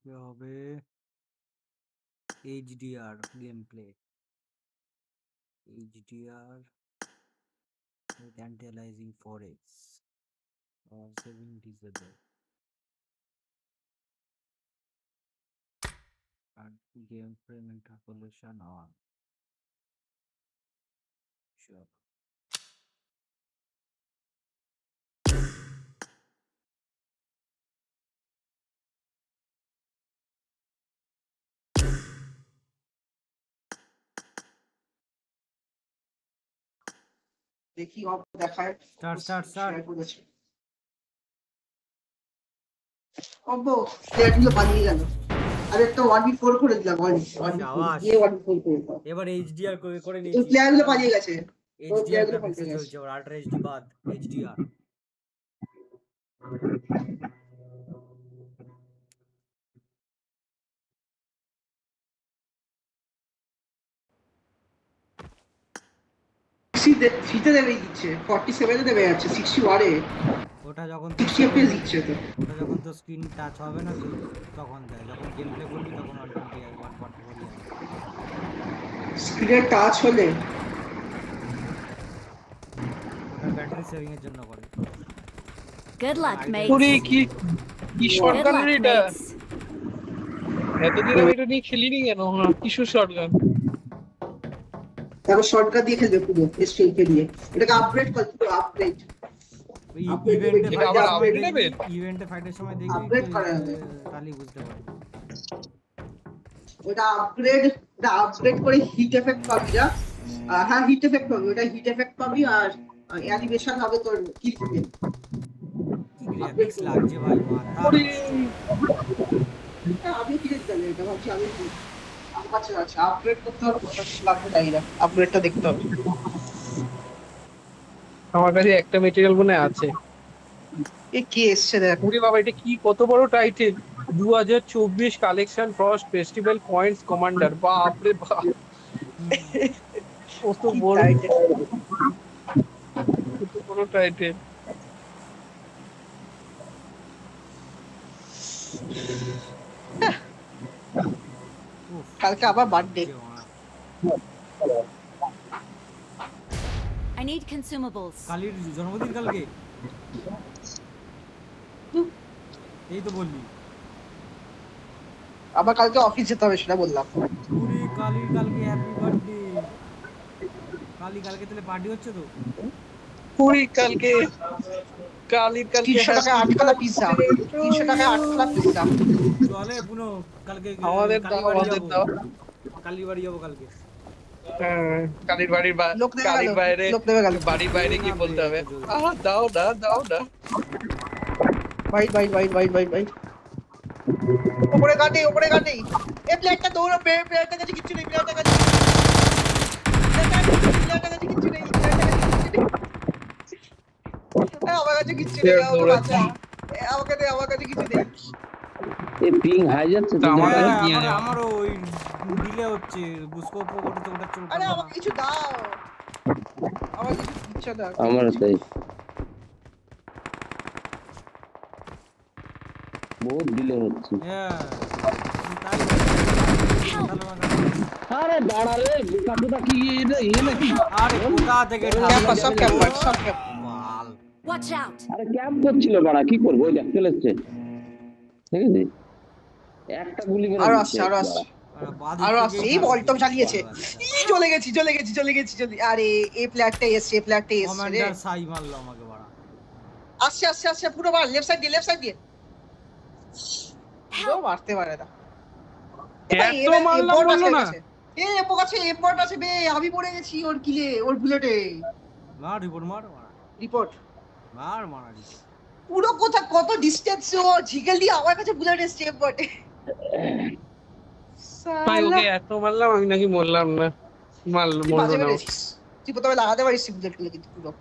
হবে HDR gameplay, HDR with anti-aliasing 4x or saving disable and game frame interpolation on. Sure. দেখি of দেখায় Start. Share করেছে অব্বো প্লেয়ারগুলো পালিয়ে গেল আর একটা 1v4 করে দিলাম 1v4 দিয়ে 1v4 করে দিলাম এবার HDR করে নিয়েছি প্লেয়ারগুলো পালিয়ে গেছে HDR গ্রাফিক্স চলছে আর আল্ট্রা HD বাদ HDR সিতে দেবে দিচ্ছে 47 এ দেবে যাচ্ছে 61 এ ওটা যখন 60 fps দিচ্ছে তো ওটা যখন তো স্ক্রিন টাচ হবে না তখন দেয় যখন গেম প্লে করবি তখন 120 আর 144 আসবে স্ক্রিনে টাচ হলে ওটা ব্যাটারি সেভিং এর জন্য করে Good luck, mate. পুরি কি শটগান এটা এতদিন আমি এটা নিয়ে খেলিনি কেন কিশোর শটগান তারপর শর্টকাট দিয়ে খেলবে পুরো স্ট্রিং কে দিয়ে এটাকে আপগ্রেড কর পুরো আপগ্রেড ইভেন্টে ফাইটের সময় দেখবি আপগ্রেড করা হবে তাহলে বুঝতে পারবি ওটা আপগ্রেড করে হিট এফেক্ট পাবি না হ্যাঁ হিট এফেক্ট পাবি ওটা হিট এফেক্ট পাবি আর অ্যানিমেশন হবে তোর কিল থেকে কি গ্রাফিক্স লাগছে ভাই মাথা আমি কি জানি এটা ভাবছি আমি আমার কাছে আছে আপগ্রেড করতে হবে লাগবে ডাইরা আপগ্রেডটা দেখতে হবে আমার কাছে একটা ম্যাটেরিয়াল মনে আছে এ কি এসছে দেখ ওরে বাবা এটা কি কত বড় title 2024 collection frost festival points commander বাপ রে বাপ কত বড় টাইটেল কালকে আবার বার্থডে I need consumables. কালির জন্মদিন কালকে এই তো বললি আবার কালকে অফিস যেতে হবে সেটা বললাম পুরি কালির কালকে হ্যাপি বার্থডে কালকে তাহলে পার্টি হচ্ছে তো পুরি কালির কালকে 300 টাকা 8 কলা পিজ্জা 300 টাকা 8 কলা পিজ্জা চলে পুনো কালকে আমাদের দাও কালী বাড়ি যাবো কালকে কালির বাড়ির বাইরে কি বলতে হবে দাও না ভাই উপরে গাড়ি এই প্লেটটা দৌড়ো প্লেটটা কাছে কিচ্ছু নেই প্লেটটা কাছে কিচ্ছু নেই আমার কাছে কিচ্ছু নেই আমার কাছে কিছু নেই এই পিং হাই যাচ্ছে তো আমারও ওই ডিলে হচ্ছে বুসকো করতে ওটা চলছে আরে আমাকে কিছু দাও আমার কিছু ইচ্ছা দাও আমার তাই বহুত ডিলে হচ্ছে আরে দাঁড়া রে কাটুটা কি এই নাকি আরে কোথা থেকে সব ক্যাম্প মাল Watch out. আরে ক্যাম্প করছিল বাড়া কি করব ওই দেখ চলেছে ঠিক আছে একটা গুলি করে আর এই বলটম চালিয়েছে চলে গেছি আরে এই প্লেয়ারটা এসে কমান্ডার সাই মারলো আমাকে বাড়া আসছে পুরো বার লেফট সাইড দিয়ে ও মারতে পারে না এত মারলাম বললো না এপোক আছে বে আমি পড়ে গেছি ওর কিলে ওর বুলেটে রিপোর্ট মার পুরো কত ডিসটেন্স ও ঝিকেল দিয়ে আমার কাছে বুলেট এসছে বটে ভাই ওকে এত মারলাম আমি নাকি বললাম না মরলো না তুই প্রথমে লাগাতে পারিস বুলেট গুলো কিন্তু পুরো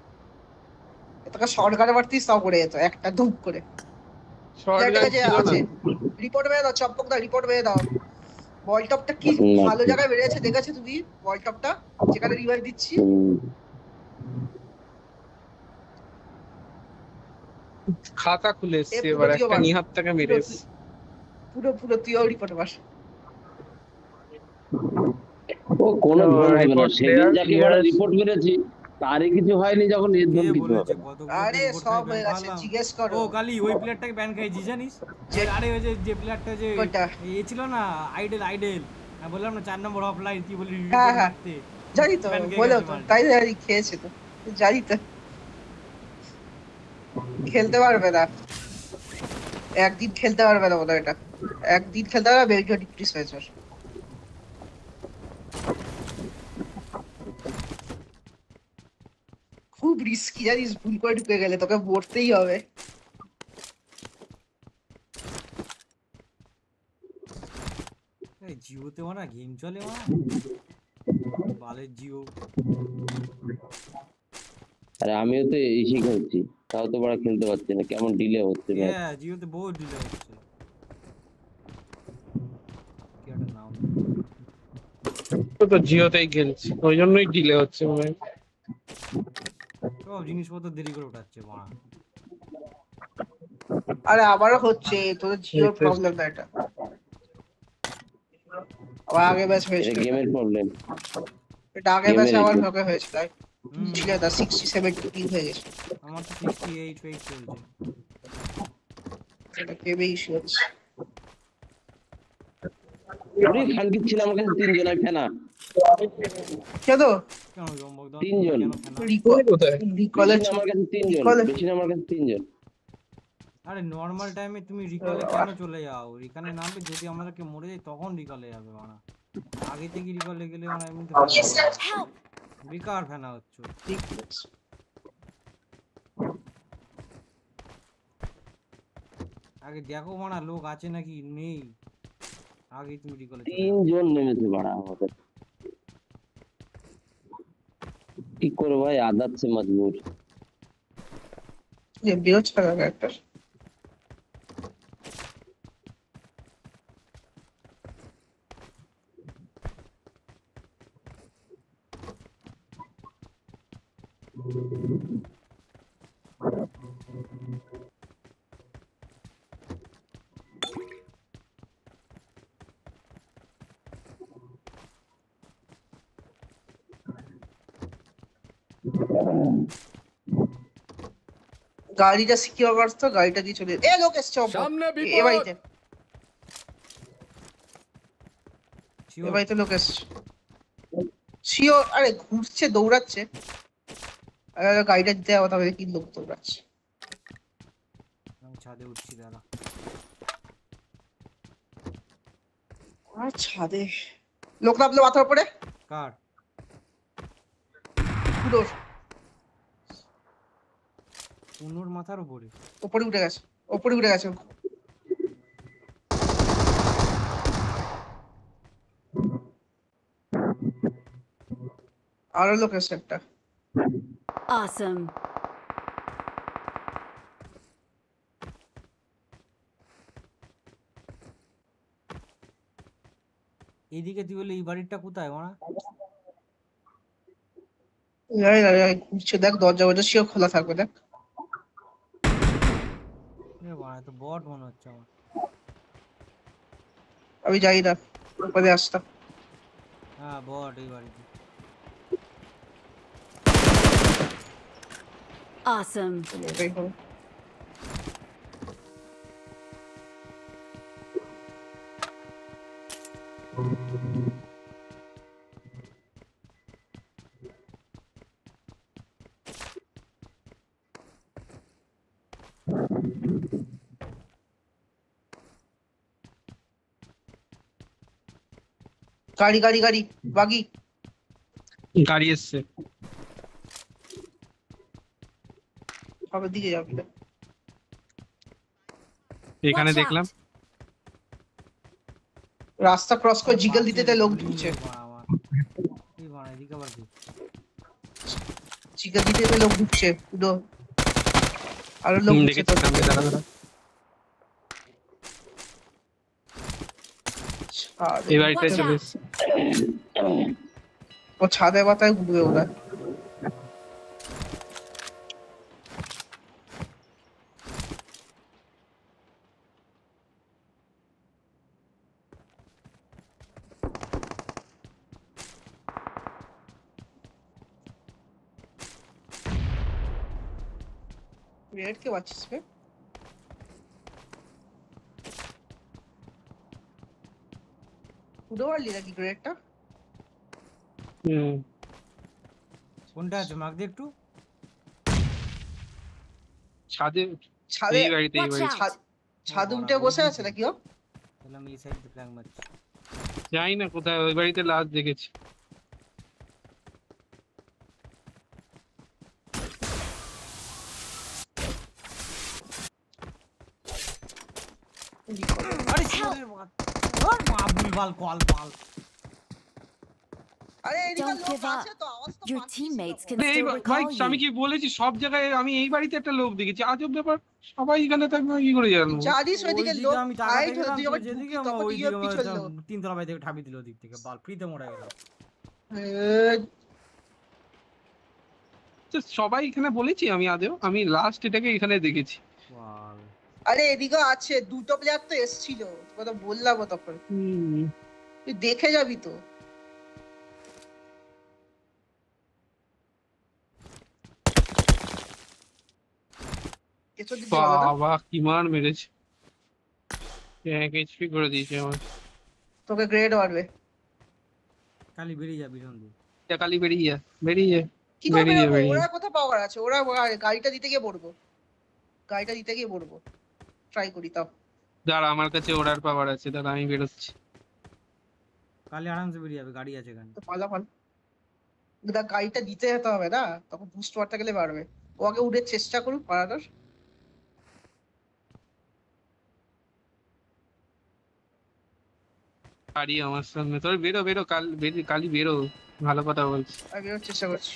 এতটা শর্টগানে মারতিস তাও পড়ে যেত একটা ধুপ করে শর্টগান আছে রিপোর্ট মেরে দাও চপক দা রিপোর্ট মেরে দাও বল টপটা কি ভালো জায়গায় বেরিয়েছে দেখেছো তুমি বল টপটা যেখানে রিভাইভ দিচ্ছি খাতা খুলে এসছে এবার একটা নিহাত টাকা মেরেছে পুরো পুরো তুইও রিপোর্ট মার। ও কোনো তো ধন হবে না, report সেদিন clear, যাকে clear। রিপোর্ট মেরেছি তারই কিছু হয়নি, যখন এর কে ধন কিছু বলেছে হবে না। কতগুলোকে আরে রিপোর্ট সব খাই হয়ে ব্যান গেছে, খাওয়ালাম। জিজ্ঞেস ও করো। কালি ওই প্লেয়ারটাকে ব্যান খাইছি জানিস? যে- আরে ওই যে প্লেয়ারটা যে কোনটা? এ ছিল না, আইডেল আইডেল, আমি বললাম না 4 নম্বর অফলাইন, তুই বলি হ্যাঁ রিপোর্ট হ্যাঁ মারতে, জানি তো, ব্যান খেয়ে বলেও গেছে তো মালটা। তাই জানি খেয়েছে তো, জানি তো। খেলতে পারবে না, একদিন খেলতে পারবে না বোধহয় এটা, একদিন খেলতে পারবে, বেলজিও ডিক্রিজ হয়েছে ওর। খুব রিস্কি জানিস, ভুল করে ঢুকে গেলে তোকে মরতেই হবে। এই জিওতে মানা গেম চলে মানা, বালের জিও। আরে আমিও তো এসি খেলছি, তাও তো বড় খেলতে পারছি না, কেমন ডিলে হচ্ছে ম্যাচ। হ্যাঁ জিওতে বহুত ডিলে হচ্ছে। কি একটা নাম, তো জিওতেই খেলছি, ওই জন্যই ডিলে হচ্ছে মনে হয়। সব জিনিসপত্র দেরি করে উঠাচ্ছে মানা। আরে আমারও হচ্ছে, তোদের জিওর এই প্রবলেম না এটা, আবার আগে ম্যাচ এটা হয়েছিল এটা, গেমের প্রবলেম, এটা আগে গেমের ম্যাচে আবার ইস্যু। ওকে হয়েছিল, ছিল না 60-70 হয়ে গেছে, আমার তো 68 ফেক চলছে। এটা গেমে ইস্যু হচ্ছে। ওরে খানকির ছিল আমার কাছে তিনজন, আমি ফেনা কেন কেন জম্বক দন, তিনজন। কেন ফেনা? রিকল, কোথায়? রিকলে বেশি না আমার কাছে তিনজন, রিকলে বেশি না আমার কাছে তিনজন। আরে নর্মাল টাইমে তুমি রিকলে কেন চলে যাও? রিকানে নামবে, যদি আমাদেরকে মরে যায় তখন রিকলে যাবে মানা। আগে থেকে রিকলে গেলে মানে এমনিতে Help! বেকার ফেনা হচ্ছে। আগে দেখো মানা লোক আছে নাকি নেই, আগে তুমি রিকলে চলে যাও। তিনজন নেমেছে বাড়া আমাদের, কি করবো ভাই, আদাত সে মজবুর। যে বিরোধ ছাড়া একটা গাড়িটা সিকিউর করতো, গাড়িটা দিয়ে চলে এ লোক এসছে এ বাড়িতে, এ বাড়িতে লোক এসছে শিওর। আরে ঘুরছে দৌড়াচ্ছে, আরে গাড়িটা দিতে হবে, তবে কি লোক দৌড়াচ্ছে। আমি ছাদে উঠছি দাঁড়া। আর ছাদে লোক নামলো মাথার উপরে, কার? পুরো পুনোর মাথার উপরে? উপরে উঠে গেছে, উপরে উঠে গেছে। আরো লোক এসছে একটা, Awesome. এইদিকে তুই বলে এই বাড়িটা কোথায় মানা? জানি না, ঘুরছে দেখ, দরজা বজা শিওর খোলা থাকবে দেখ। এ বাড়া তো বট মনে হচ্ছে আমার। আমি জানি না, উপরে আসতাম। হ্যাঁ বট এই বাড়িতে। Awesome. এটাই হবে। গাড়ি গাড়ি গাড়ি বাগি, গাড়ি এসছে। সবের দিকে যাবি না। এখানে Watch দেখলাম। out! রাস্তা ক্রস করে জিগল দিতে দিতে লোক গুলি ঢুকছে, মেরে বাড়া আমার। এই বাড়া এদিকে আবার কি? জিগল দিতে দিতে লোক ঢুকছে পুরো, আরো লোক ঢুকছে তো। দেখেছি, দাঁড়া দাঁড়া। ছাদে এই বাড়িটায় Watch চলে out! এসছে। ও ছাদে মাথায় ঘুরবে ওরা। রেড কে পাচ্ছিস বে? উড়ে পারলি নাকি গ্রেডটা? কোনটা আছে মাগ দে একটু। ছাদে, ছাদে এই বাড়িতে, এই Watch বাড়িতে। out! ছাদে বাড়া, উঠে ওই বসে দিকে। আছে নাকি ও? তাহলে আমি এই সাইড থেকে ফ্ল্যাং মারছি। জানি না কোথায়, ওই বাড়িতে লাস্ট দেখেছি। আরে ছোড়ের বাচ্চা। ওর মা ভুলভাল কল পাল। আরে এদিকে Don't লোক give up. আছে তো, আওয়াজ তো Your পাচ্ছিস teammates তো। can এই still ভাই, recall আমি you. কি বলেছি সব জায়গায়, আমি এই বাড়িতে একটা লোক দেখেছি, আজব ব্যাপার। সবাই এখানে থাকবে, আমি কি করে জানবো? জানিস ওইদিকে ওইদিকে লোক আমি তাকাতে হাইড হয়ে গেলাম, তুই তুই যখন যেদিকে ঢুকি তখন ওইদিকে ইউএমপি চললো। তিনতলা বাড়ি থেকে ঠাবি দিল ওদিক থেকে, বাল ফ্রিতে মরে গেল। তো সবাই এখানে বলেছি আমি আদেও, আমি লাস্ট এটাকে এখানে দেখেছি। বাল। আরে এদিকেও আছে, দুটো প্লেয়ার তো এসছিল, কথা বললাম তখন, তুই দেখে যাবি তো। পেছন দিক দিয়ে ভালো না? বাবা কি মার মেরেছে, 1 এইচপি করে দিয়েছে আমার। তোকে গ্রেড মারবে। খালি বেরিয়ে যাবি পিছন দিয়ে। কালি বেরিয়ে যা, বেরিয়ে যা, কি করে বেরিয়ে যা, বেরোবো? বেরিয়ে ওরা যা। কোথাও পাওয়ার আছে, ওরা গাড়িটা দিতে গিয়ে পড়বো, গাড়িটা দিতে গিয়ে পড়বো, ট্রাই করি তাও। দাঁড়া, আমার কাছে ওড়ার পাওয়ার আছে, দাঁড়া আমি বেরোচ্ছি। কালি আরামসে বেরিয়ে যাবে, গাড়ি আছে এখানে। তো পালাপাল, দেখ গাড়িটা দিতে যেতে হবে না, তখন বুস্ট মারতে গেলে পারবে। ও আগে উঠে চেষ্টা করুক পারানোর। গাড়ি আমার সামনে, তোর বেরো বেরো, কালি বেরো, ভালো কথা বলছি। আমি বেরোর চেষ্টা করছি।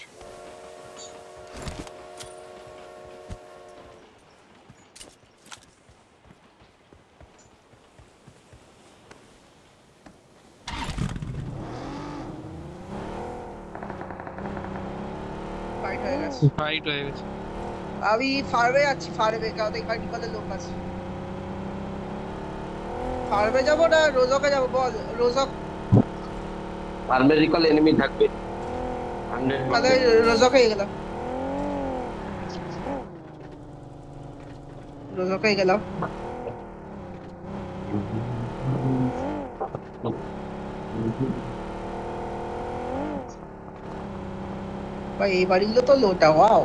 ফাইট হয়ে গেছে। ফাইট হয়ে গেছে। আমি ফার্মে যাচ্ছি, ফার্মে, কারণ এখানে বিপদের লোক আছে। ফার্মে যাবো না রোজকে যাবো বল? রোজক, ফার্মের রিকল এনিমি থাকবে তাহলে 100%। রোজকে গেলাম, রোজকে গেলাম। ভাই এই বাড়িগুলো তো লোটা, ওয়াও।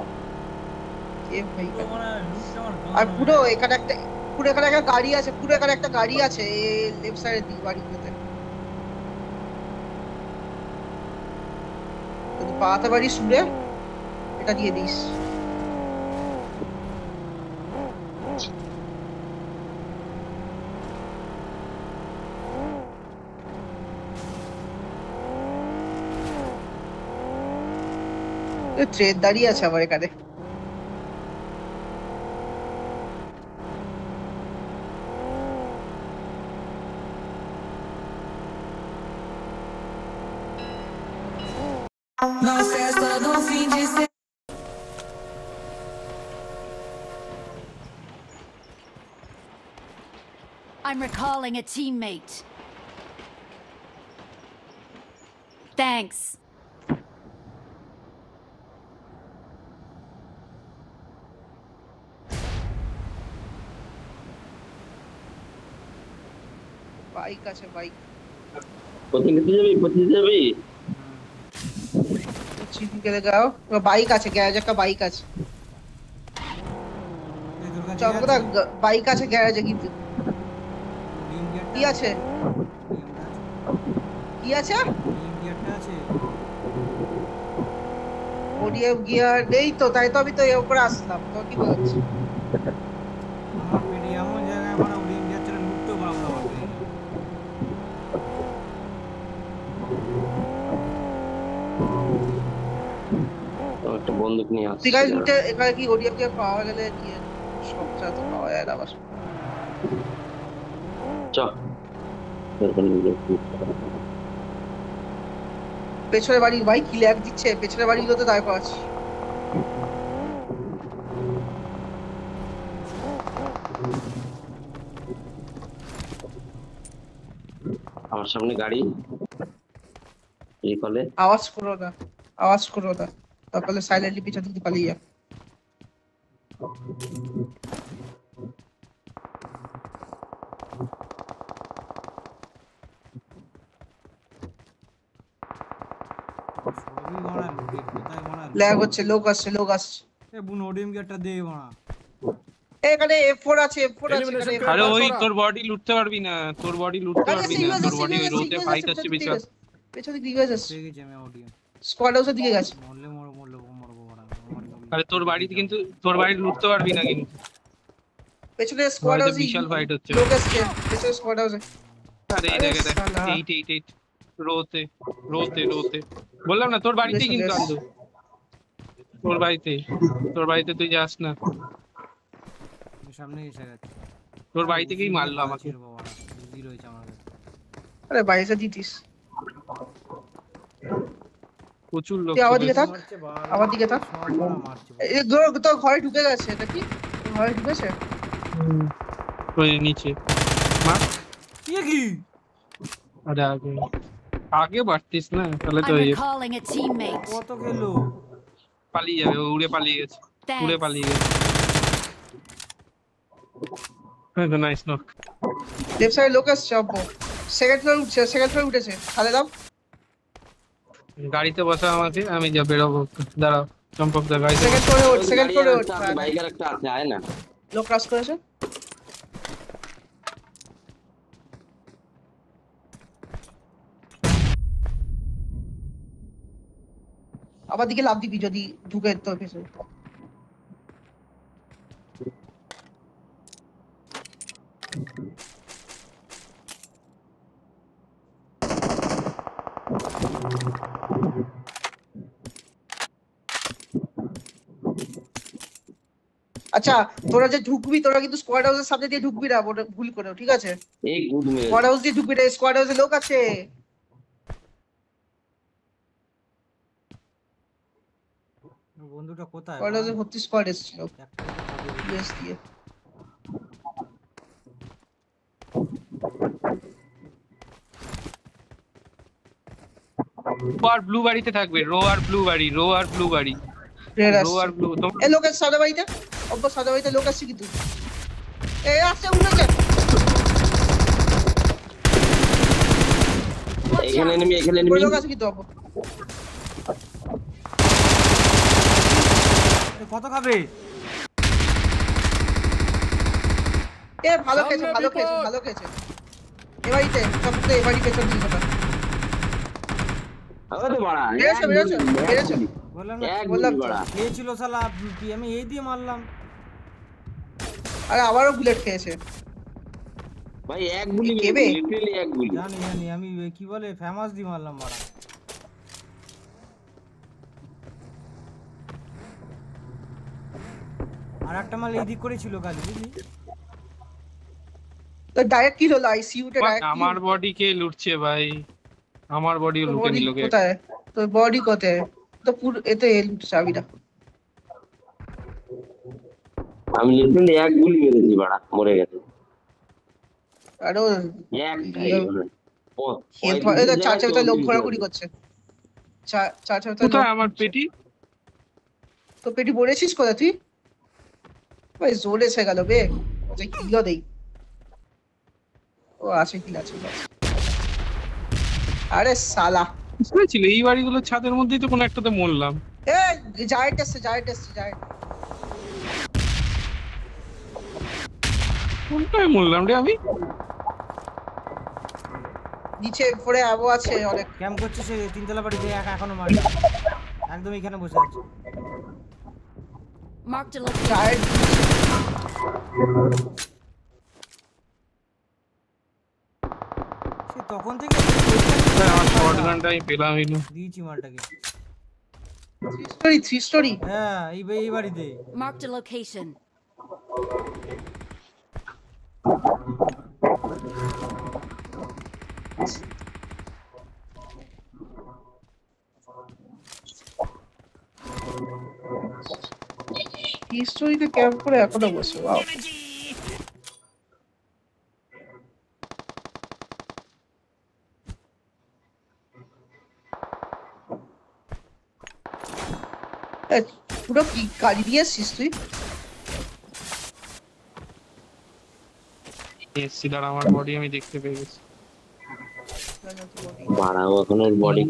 কে ভাই? পুরো মানে লুকটা আমার আর গান পুরো হয়ে এখানে একটা, পুরো এখানে একটা গাড়ি আছে, পুরো এখানে একটা গাড়ি আছে লেফট সাইডের দিক বাড়িগুলোতে। যদি পাতে বাড়ি শুনে এটা দিয়ে দিস। ট্রেন দাঁড়িয়ে আছে আমার এখানে। Na festa do fim de semana. I'm recalling a teammate. Thanks. Bike আছে, বাইক। কোথায় নিতে যাবি, কোথায় যাবি? চিনকে দেখাও, বাইক আছে, গ্যারেজে একটা বাইক আছে। এই তোর কাছে চমকদা বাইক আছে গ্যারেজে, কিন্তু কি আছে? কি আছে? গিয়ারটা আছে। ওডিএফ গিয়ার নেই তো, তাই তো আমি তো এর উপরে আসলাম, তো কি বলছি? আমার পেটে এমন জায়গায় মারা ওডিএম গিয়ার ছাড়া লুটতেও পারবো না বলতে। তো একটা বন্দুক নিয়ে আসছি। ঠিক আছে, লুটে এখানে কি ওডিএফ গিয়ার পাওয়া গেলে নিয়ে, সব ছাড়া তো পাওয়া যায় না আবার। চ পেছনের বাড়ির ভাই কি ল্যাগ দিচ্ছে, পেছনের বাড়িগুলোতে দাঁড় করা আছে। আমার সামনে গাড়ি রিকলে। আওয়াজ করো না, আওয়াজ করো না, তারপরে সাইলেন্টলি পিছন থেকে পালিয়ে যা। সবই মারা লুটের, কোথায় মারা ল্যাগ হচ্ছে, লোক আসছে। এ বুন ওডিএম কে একটা দে মারা। এখানে F4 আছে, এখানে F4 আরে ওই আছে। তোর বডি লুটতে পারবি না, তোর বডি লুটতে পারবি না, তোর বডি ওই রোতে ফাইট আসছে বিশাল। পেছনে দিকে গেছে, পেয়ে গেছি আমি ওডিএম। স্কোয়াড হাউসের দিকে গেছে। মরলে মরবো মারা। আরে তোর বাড়িতে কিন্তু, তোর বাড়ি লুটতে পারবি না কিন্তু, পেছনে স্কোয়াড বাড়িতে হাউসে বিশাল ফাইট হচ্ছে। লোক আসছে, পেছনে স্কোয়াড হাউসে। আরে এই দেখে দেখ, 8 রোতে বললাম না তোর বাড়িতেই কিন্তু আন্দো, তোর বাড়িতে তুই যাস না, সামনে এসে গেছে। তোর বাড়ি থেকেই মারলো আমাকে। বুদ্ধি রয়েছে আমার কাছে। আরে বাইরে দিতিস। প্রচুর লোক তুই আমার দিকে থাক, মারছে বারবার, আমার দিকে থাক। শর্ট মারা মারছে। এই তো ঘরে ঢুকে গেছে, এটা কি ঘরে ঢুকেছে? ওই নিচে মার। কি আরে আগে বাড়তিস না, তাহলে তো I'm এই recalling a teammate. কত খেলো? পালিয়ে যাবে, ও উড়ে পালিয়ে গেছে। হ্যাঁ তো নাইস নক। লেফট সাইডে লোক আসছে, অব্বো সেকেন্ড ফ্লোর উঠেছে। তাহলে দাও, গাড়িতে বসা আমাকে, আমি যা বেরোবো। দাঁড়াও চম্পক দা, গাড়িতে সেকেন্ড ফ্লোরে ওঠ। বাইকের একটা আছে, আয় না। লোক ক্রস করেছে। আবার দিকে লাফ দিবি যদি ঢুকে তোর পেছনে। আচ্ছা তোরা যে ঢুকবি, তোরা কিন্তু স্কোয়াড হাউসের সামনে দিয়ে ঢুকবি না, ওটা ভুল করেও, ঠিক আছে? এই গুড মেরে স্কোয়াড হাউস দিয়ে ঢুকবি না, স্কোয়াড হাউসে লোক আছে। বন্ধুটা কোথায়? স্কোয়াড হাউসে ভর্তি স্কোয়াড এসেছিল একটা তো খাবে। বেশ দিয়ে। আর ব্লু বাড়িতে থাকবে, রো আর ব্লু বাড়ি। রেড রো আর আসছে। ব্লু তো এই লোকের সাদা বাড়িতে, অব্বো সাদা বাড়িতে লোক আসছে কিন্তু। এই আসছে, উঠেছে। এখানে এনিমি, উপরে লোক আছে কিন্তু অব্বো। কত খাবে? এ ভালো খেয়েছে। এ বাড়িতে সবথেকে, এ বাড়ি পেছন দিকে কথা। আরে বাড়া, বেরেছে। বললাম না বললাম তো। বাড়া। খেয়েছিল শালা, কি আমি এই দিয়ে মারলাম। আরে আবারও বুলেট খেয়েছে। ভাই এক গুলি কেবে? লিটারালি এক গুলি। জানি আমি কি বলে ফেমাস দিয়ে মারলাম মারা। আর একটা মাল এই দিক করেছিল কালি, বুঝলি? তো ডাইরেক্ট কিল হলো আইসিইউ তে ডাইরেক্ট। আমার বডি কে লুটছে ভাই, আমার বডিও লুটে নিল কে। কোথায় তোর বডি? কোথায় তো পুরো এতে চাবিটা। আমি লিটারালি এক গুলি মেরেছি বাড়া, মরে গেছে। আরো এক এটা চার চারটা লোক ঘোরাঘুরি করছে। চার চারটা কোথায় আমার পেটি? তো পেটি পড়েছিস কোথায় তুই? ভাই জোরে এসে গেল বে, ওটা কিলো দেই। ও আছে, কিল আছে। আরে শালা, বুঝেছিল এই বাড়িগুলোর ছাদের মধ্যেই তো কোনো একটাতে মরলাম। এ জায়েন্ট এসছে। কোনটায় মরলাম রে আমি? নিচে পড়ে আবো আছে অনেক। ক্যাম্প করছে সে তিনতলা বাড়িতে, এখনো মারি। একদম এখানে বসে আছে। Marked a location. জায়েন্ট সে তখন থেকে আমার শর্ট গানটা আমি পেলামই না। দিয়েছি মালটাকে। 3 স্টোরি। হ্যাঁ এই বাড়িতে। Marked a location. স্টোরিতে ক্যাম্প করে এখনো বসে। ওয়াও, পুরো কি গাড়ি দিয়ে আসছিস তুই? এসছি দাঁড়া, আমার বডি আমি দেখতে পেয়ে গেছি। বাড়াও এখন ওর বডি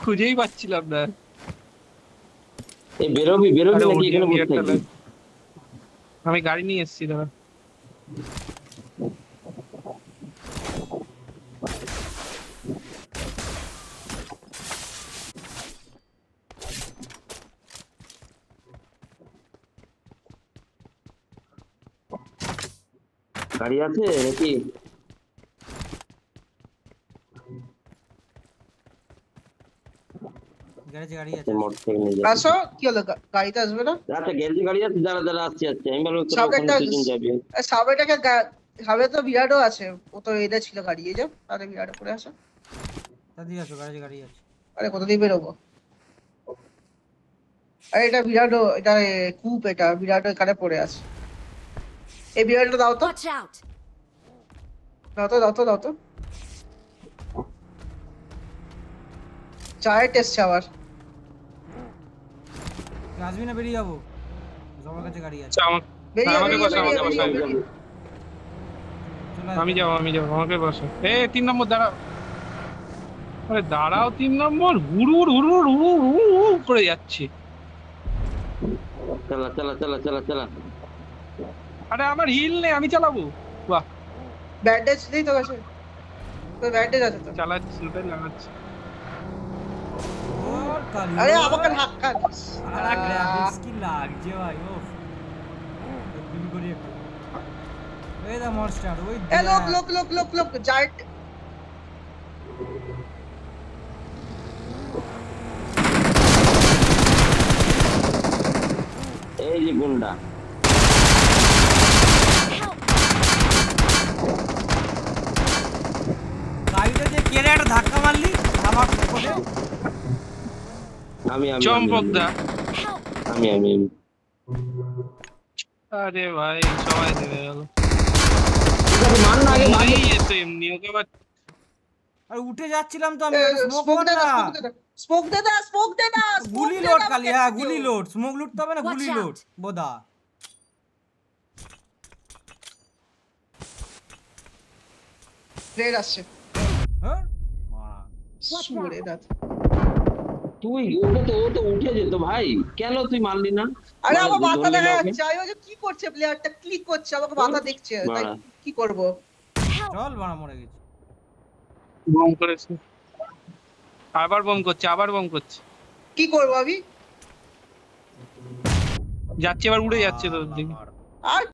খুঁজেই পাচ্ছিলাম না। এই বেরোবি আরে নাকি এখানে বসে একটা থাকবি? আমি গাড়ি নিয়ে এসেছি দাঁড়া। গাড়ি আছে নাকি? গ্যারেজে গাড়ি আছে। মোটরসাইকেল নিয়ে যাবি? আসো, কি হলো গাড়িতে আসবে না? আচ্ছা গ্যারেজে গাড়ি আছে, দাঁড়া দাঁড়া আসছি আমি ভালো সামনে একটা যাবি। সামনেটাকে সামনে তো বিরাটও আছে, ও তো এটা ছিল গাড়ি, এই যে তাহলে বিরাট করে আসো। তাড়াতাড়ি আসো, গ্যারেজে গাড়ি আছে। আরে কোথা দিয়ে বেরোবো? আরে এটা বিরাটও, এটা কূপ, এটা বিরাট এখানে পড়ে আছে। এই বিরাটটা দাও তো, Watch out! দাও তো দাও তো দাও তো। চায়ের টেস্ট আবার। তুই আসবি না বেরিয়ে যাবো? সবার কাছে গাড়ি আছে। আচ্ছা বেরিয়ে আমাকে বেরিয়ে বসা, আমাকে বেরিয়ে বসা। বেরিয়ে বেরিয়ে। চলে আমি আসো। যাবো আমাকে বসো। 3 নম্বর দাঁড়াও। আরে দাঁড়াও 3 নম্বর, হুড়ুর হুড়ুর হুড়ুর করে যাচ্ছে। চালা চালা চালা চালা চালা। আরে আমার হিল নেই, আমি চালাবো। বাহ, ব্যান্ডেজ নেই তো কাছে? তো ব্যান্ডেজ আছে তো। চালাচ্ছি, ওটাই লাগাচ্ছি। ওর কালি, আরে ওর। আমাকে ধাক্কা দিস। আরে গ্রাফিক্স কি লাগছে ভাই, ওফ। গুলি করি একটু। এই দা মনস্টার, ওই এ লোক লোক লোক লোক লোক জায়ান্ট। এই যে গুন্ডা। গাড়িটা যে কেড়ে একটা ধাক্কা মারলি আমার কোলে। আমি আমি চম্পক দা। আমি আমি আমি আরে ভাই সবাই দেবে গেল। মান না আগে মান। এই তো এমনি ওকে আবার আর উঠে যাচ্ছিলাম তো আমি, স্মোক স্মোক কর দে না। না, স্মোক দে না, স্মোক দে না। গুলি লোড কালি, হ্যাঁ গুলি লোড, স্মোক লুটতে হবে না, Watch গুলি out. লোড বোদা। ট্রেন আসছে। হ্যাঁ মারা। সুরে দাঁত। তুই ও তো উঠে যেত ভাই, কেন তুই মারলি না? আরে মার, আমার মাথা ধরলি না দেখা ওকে? যাচ্ছে, আমি বলছি কি করছে প্লেয়ারটা, ক্লিক করছে, আমাকে মাথা দেখছে, তাই বাড়া। কি করব? চল মারা, মরে গেছি। বম করেছে, আবার বম করছে, আবার বম করছে। কি করব আমি? যাচ্ছে, এবার উড়ে যাচ্ছে তোর দিকে। আর